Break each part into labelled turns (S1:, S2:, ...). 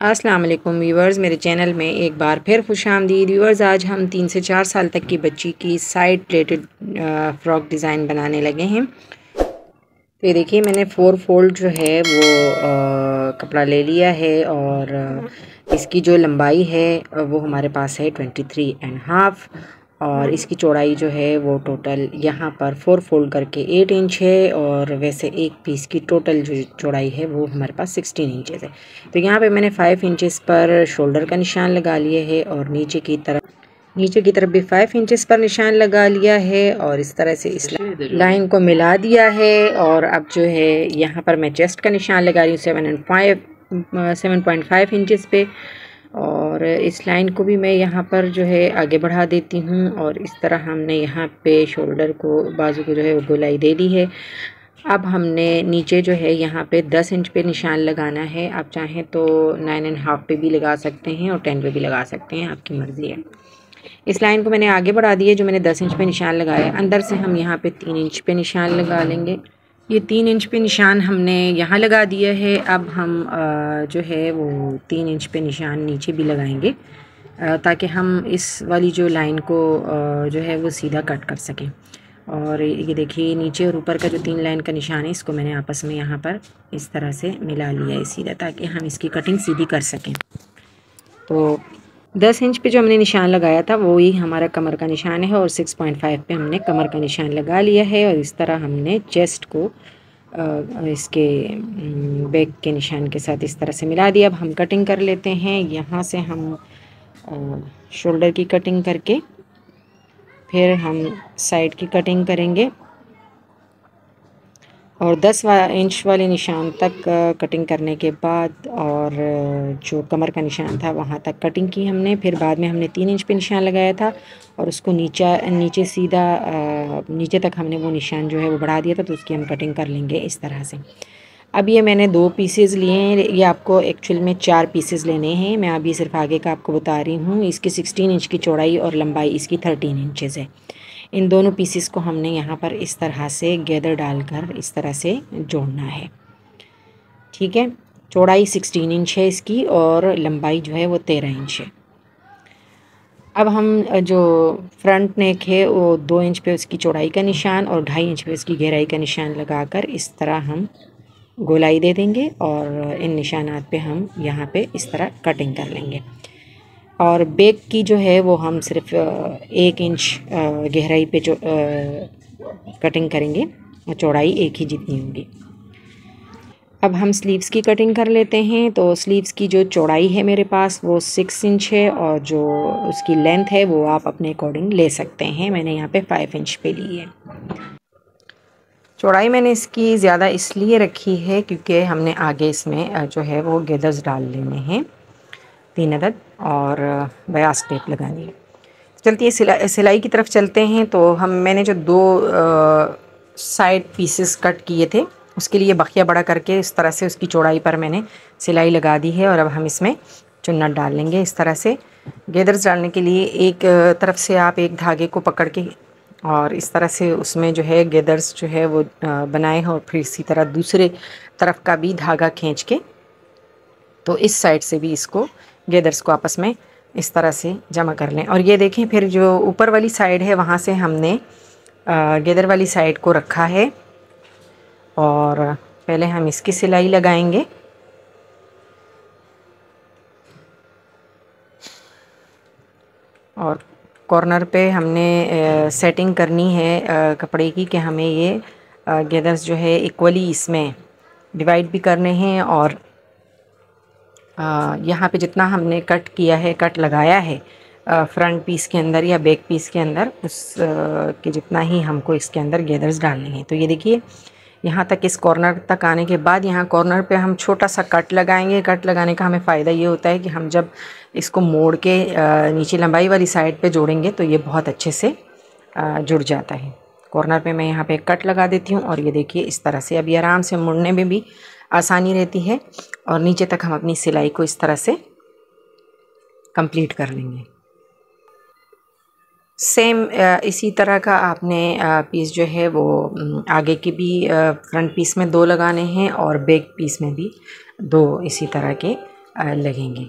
S1: अस्सलाम वालेकुम व्यूवर्स, मेरे चैनल में एक बार फिर खुशामदीद। व्यूवर्स, आज हम 3 से 4 साल तक की बच्ची की साइड प्लेटेड फ़्रॉक डिज़ाइन बनाने लगे हैं। तो ये देखिए, मैंने 4 फोल्ड जो है वो कपड़ा ले लिया है और इसकी जो लंबाई है वो हमारे पास है 23.5 और इसकी चौड़ाई जो है वो टोटल यहाँ पर 4 फोल्ड करके 8 इंच है और वैसे एक पीस की टोटल जो चौड़ाई है वो हमारे पास 16 इंचेस है। तो यहाँ पे मैंने 5 इंचेस पर शोल्डर का निशान लगा लिया है और नीचे की तरफ भी 5 इंचेस पर निशान लगा लिया है और इस तरह से इस लाइन को मिला दिया है। और अब जो है यहाँ पर मैं चेस्ट का निशान लगा रही हूँ 7.5 इंचेस पे और इस लाइन को भी मैं यहाँ पर जो है आगे बढ़ा देती हूँ और इस तरह हमने यहाँ पे शोल्डर को, बाजू को जो है वो गोलाई दे दी है। अब हमने नीचे जो है यहाँ पे 10 इंच पे निशान लगाना है। आप चाहें तो 9.5 पे भी लगा सकते हैं और 10 पे भी लगा सकते हैं, आपकी मर्ज़ी है। इस लाइन को मैंने आगे बढ़ा दी है, जो मैंने 10 इंच पे निशान लगाया। अंदर से हम यहाँ पे 3 इंच पे निशान लगा लेंगे। ये 3 इंच पे निशान हमने यहाँ लगा दिया है। अब हम जो है वो 3 इंच पे निशान नीचे भी लगाएंगे ताकि हम इस वाली जो लाइन को जो है वो सीधा कट कर सकें। और ये देखिए, नीचे और ऊपर का जो 3 लाइन का निशान है इसको मैंने आपस में यहाँ पर इस तरह से मिला लिया है सीधा, ताकि हम इसकी कटिंग सीधी कर सकें। तो 10 इंच पे जो हमने निशान लगाया था वो ही हमारा कमर का निशान है और 6.5 पे हमने कमर का निशान लगा लिया है और इस तरह हमने चेस्ट को इसके बैक के निशान के साथ इस तरह से मिला दिया। अब हम कटिंग कर लेते हैं। यहाँ से हम शोल्डर की कटिंग करके फिर हम साइड की कटिंग करेंगे और 10 इंच वाले निशान तक कटिंग करने के बाद और जो कमर का निशान था वहाँ तक कटिंग की हमने। फिर बाद में हमने 3 इंच पे निशान लगाया था और उसको नीचे सीधा नीचे तक हमने वो निशान जो है वो बढ़ा दिया था, तो उसकी हम कटिंग कर लेंगे इस तरह से। अब ये मैंने 2 पीसेस लिए हैं, ये आपको एक्चुअल में 4 पीसेस लेने हैं। मैं अभी सिर्फ आगे का आपको बता रही हूँ। इसकी 16 इंच की चौड़ाई और लंबाई इसकी 13 इंचेस है। इन दोनों पीसेस को हमने यहाँ पर इस तरह से गैदर डालकर इस तरह से जोड़ना है, ठीक है। चौड़ाई 16 इंच है इसकी और लंबाई जो है वो 13 इंच है। अब हम जो फ्रंट नेक है वो 2 इंच पे उसकी चौड़ाई का निशान और 2.5 इंच पे उसकी गहराई का निशान लगाकर इस तरह हम गोलाई दे देंगे और इन निशानात पे हम यहाँ पे इस तरह कटिंग कर लेंगे। और बैक की जो है वो हम सिर्फ 1 इंच गहराई पे कटिंग करेंगे और चौड़ाई एक ही जितनी होगी। अब हम स्लीव्स की कटिंग कर लेते हैं। तो स्लीव्स की जो चौड़ाई है मेरे पास वो 6 इंच है और जो उसकी लेंथ है वो आप अपने अकॉर्डिंग ले सकते हैं। मैंने यहाँ पे 5 इंच पे ली है। चौड़ाई मैंने इसकी ज़्यादा इसलिए रखी है क्योंकि हमने आगे इसमें जो है वो गेदर्स डाल लेने हैं 3 अदद और बयास टेप लगानी है। चलती है सिलाई की तरफ चलते हैं। तो मैंने जो 2 साइड पीसेस कट किए थे उसके लिए बखिया बड़ा करके इस तरह से उसकी चौड़ाई पर मैंने सिलाई लगा दी है और अब हम इसमें चुन्नट डाल लेंगे। इस तरह से गेदर्स डालने के लिए एक तरफ से आप एक धागे को पकड़ के और इस तरह से उसमें जो है गेदर्स जो है वो बनाए हैं और फिर इसी तरह दूसरे तरफ का भी धागा खींच के तो इस साइड से भी इसको गेदर्स को आपस में इस तरह से जमा कर लें। और ये देखें, फिर जो ऊपर वाली साइड है वहाँ से हमने गेदर वाली साइड को रखा है और पहले हम इसकी सिलाई लगाएंगे। और कॉर्नर पे हमने सेटिंग करनी है कपड़े की कि हमें ये गेदर्स जो है इक्वली इसमें डिवाइड भी करने हैं और यहाँ पे जितना हमने कट लगाया है फ्रंट पीस के अंदर या बैक पीस के अंदर उस के जितना ही हमको इसके अंदर गेदर्स डालने हैं। तो ये देखिए, यहाँ तक इस कॉर्नर तक आने के बाद यहाँ कॉर्नर पे हम छोटा सा कट लगाएंगे। कट लगाने का हमें फ़ायदा ये होता है कि हम जब इसको मोड़ के नीचे लंबाई वाली साइड पे जोड़ेंगे तो ये बहुत अच्छे से जुड़ जाता है। कॉर्नर पे मैं यहाँ पे कट लगा देती हूँ और ये देखिए इस तरह से अभी आराम से मुड़ने में भी आसानी रहती है और नीचे तक हम अपनी सिलाई को इस तरह से कंप्लीट कर लेंगे। सेम इसी तरह का आपने पीस जो है वो आगे के भी फ्रंट पीस में 2 लगाने हैं और बैक पीस में भी 2 इसी तरह के लगेंगे।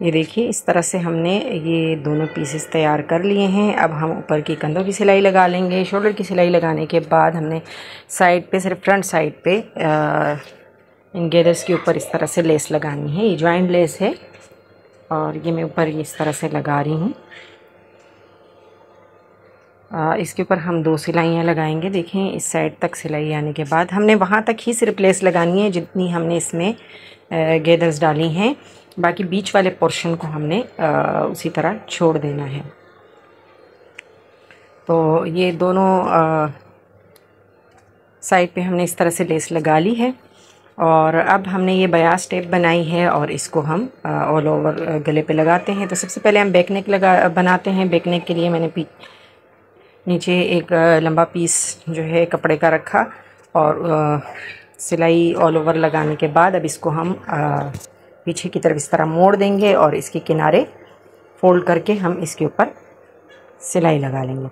S1: ये देखिए इस तरह से हमने ये दोनों पीसेस तैयार कर लिए हैं। अब हम ऊपर की कंधों की सिलाई लगा लेंगे। शोल्डर की सिलाई लगाने के बाद हमने साइड पे, सिर्फ फ्रंट साइड पे इन गेदर्स के ऊपर इस तरह से लेस लगानी है। ये जॉइंट लेस है और ये मैं ऊपर इस तरह से लगा रही हूँ। इसके ऊपर हम 2 सिलाइयाँ लगाएंगे। देखें इस साइड तक सिलाई आने के बाद हमने वहाँ तक ही सिर्फ लेस लगानी है जितनी हमने इसमें गेदर्स डाली हैं। बाकी बीच वाले पोर्शन को हमने उसी तरह छोड़ देना है। तो ये दोनों साइड पे हमने इस तरह से लेस लगा ली है और अब हमने ये बयास टेप बनाई है और इसको हम ऑल ओवर गले पे लगाते हैं। तो सबसे पहले हम बैक नेक बनाते हैं। बैक नेक के लिए मैंने नीचे एक लंबा पीस जो है कपड़े का रखा और सिलाई ऑल ओवर लगाने के बाद अब इसको हम पीछे की तरफ इस तरह मोड़ देंगे और इसके किनारे फोल्ड करके हम इसके ऊपर सिलाई लगा लेंगे।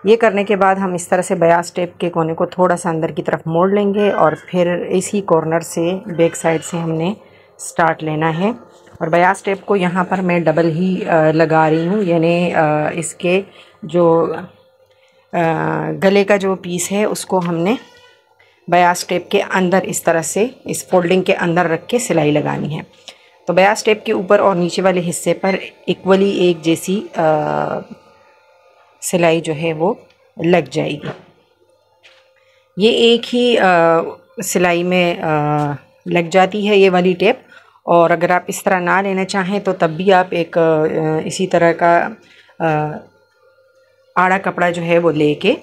S1: ये करने के बाद हम इस तरह से बयास टेप के कोने को थोड़ा सा अंदर की तरफ मोड़ लेंगे और फिर इसी कॉर्नर से बैक साइड से हमने स्टार्ट लेना है। और बयास टेप को यहाँ पर मैं डबल ही लगा रही हूँ, यानी इसके जो गले का जो पीस है उसको हमने बयास टेप के अंदर इस तरह से इस फोल्डिंग के अंदर रख के सिलाई लगानी है। तो बयास टेप के ऊपर और नीचे वाले हिस्से पर इक्वली एक जैसी सिलाई जो है वो लग जाएगी। ये एक ही सिलाई में लग जाती है ये वाली टेप। और अगर आप इस तरह ना लेना चाहें तो तब भी आप एक इसी तरह का आड़ा कपड़ा जो है वो लेके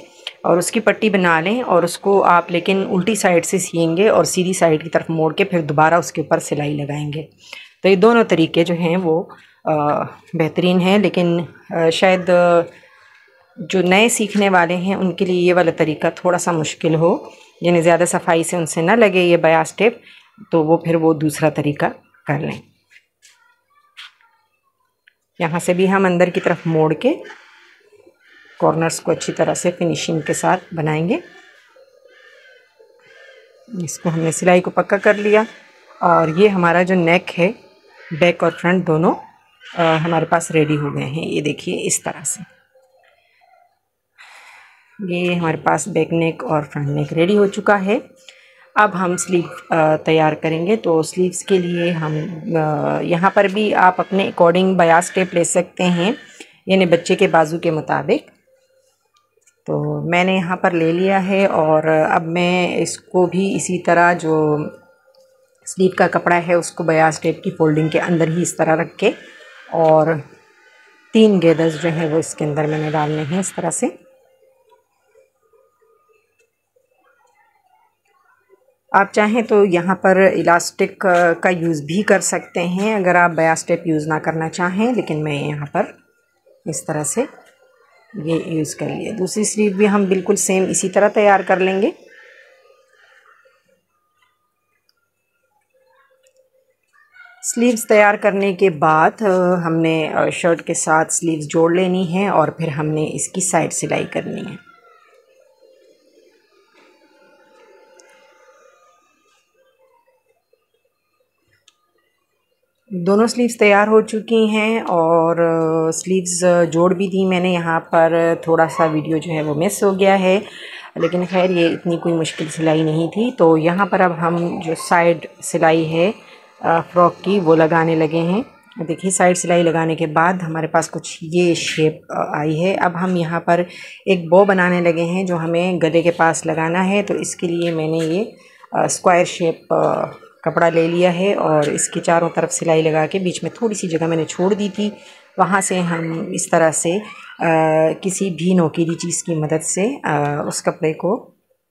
S1: और उसकी पट्टी बना लें और उसको आप लेकिन उल्टी साइड से सिएंगे और सीधी साइड की तरफ मोड़ के फिर दोबारा उसके ऊपर सिलाई लगाएंगे। तो ये दोनों तरीके जो हैं वो बेहतरीन हैं, लेकिन शायद जो नए सीखने वाले हैं उनके लिए ये वाला तरीका थोड़ा सा मुश्किल हो, यानी ज़्यादा सफाई से उनसे ना लगे ये बयास टेप, तो वो फिर वो दूसरा तरीका कर लें। यहाँ से भी हम अंदर की तरफ मोड़ के कॉर्नर्स को अच्छी तरह से फिनिशिंग के साथ बनाएंगे। इसको हमने सिलाई को पक्का कर लिया और ये हमारा जो नेक है बैक और फ्रंट दोनों हमारे पास रेडी हो गए हैं। ये देखिए इस तरह से ये हमारे पास बैक नेक और फ्रंट नेक रेडी हो चुका है। अब हम स्लीव तैयार करेंगे। तो स्लीव्स के लिए हम यहाँ पर भी आप अपने अकॉर्डिंग बयास टेप ले सकते हैं, यानी बच्चे के बाजू के मुताबिक। तो मैंने यहाँ पर ले लिया है और अब मैं इसको भी इसी तरह जो स्लीव का कपड़ा है उसको बयास टेप की फोल्डिंग के अंदर ही इस तरह रख के और 3 गेदर्स जो हैं वो इसके अंदर मैंने डालने हैं इस तरह से। आप चाहें तो यहाँ पर इलास्टिक का यूज़ भी कर सकते हैं अगर आप बयास टेप यूज़ ना करना चाहें, लेकिन मैं यहाँ पर इस तरह से ये यूज़ कर लिया। दूसरी स्लीव भी हम बिल्कुल सेम इसी तरह तैयार कर लेंगे। स्लीव्स तैयार करने के बाद हमने शर्ट के साथ स्लीव्स जोड़ लेनी है और फिर हमने इसकी साइड सिलाई करनी है। दोनों स्लीव्स तैयार हो चुकी हैं और स्लीव्स जोड़ भी दी मैंने। यहाँ पर थोड़ा सा वीडियो जो है वो मिस हो गया है, लेकिन खैर ये इतनी कोई मुश्किल सिलाई नहीं थी। तो यहाँ पर अब हम जो साइड सिलाई है फ्रॉक की वो लगाने लगे हैं। देखिए साइड सिलाई लगाने के बाद हमारे पास कुछ ये शेप आई है। अब हम यहाँ पर एक बो बनाने लगे हैं जो हमें गले के पास लगाना है। तो इसके लिए मैंने ये स्क्वायर शेप कपड़ा ले लिया है और इसकी चारों तरफ सिलाई लगा के बीच में थोड़ी सी जगह मैंने छोड़ दी थी, वहाँ से हम इस तरह से किसी भी नोकीली चीज़ की मदद से उस कपड़े को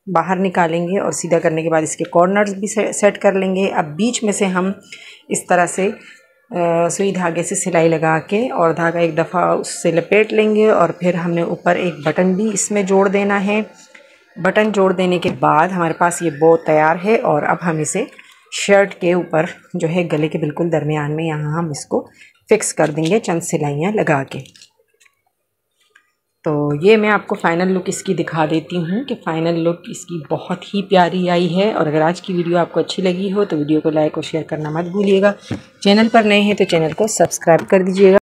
S1: बाहर निकालेंगे और सीधा करने के बाद इसके कॉर्नर्स भी सेट कर लेंगे। अब बीच में से हम इस तरह से सुई धागे से सिलाई लगा के और धागा एक दफ़ा उससे लपेट लेंगे और फिर हमने ऊपर एक बटन भी इसमें जोड़ देना है। बटन जोड़ देने के बाद हमारे पास ये बो तैयार है और अब हम इसे शर्ट के ऊपर जो है गले के बिल्कुल दरमियान में यहाँ हम इसको फिक्स कर देंगे चंद सिलाइयाँ लगा के। तो ये मैं आपको फ़ाइनल लुक इसकी दिखा देती हूँ कि फ़ाइनल लुक इसकी बहुत ही प्यारी आई है। और अगर आज की वीडियो आपको अच्छी लगी हो तो वीडियो को लाइक और शेयर करना मत भूलिएगा। चैनल पर नए हैं तो चैनल को सब्सक्राइब कर दीजिएगा।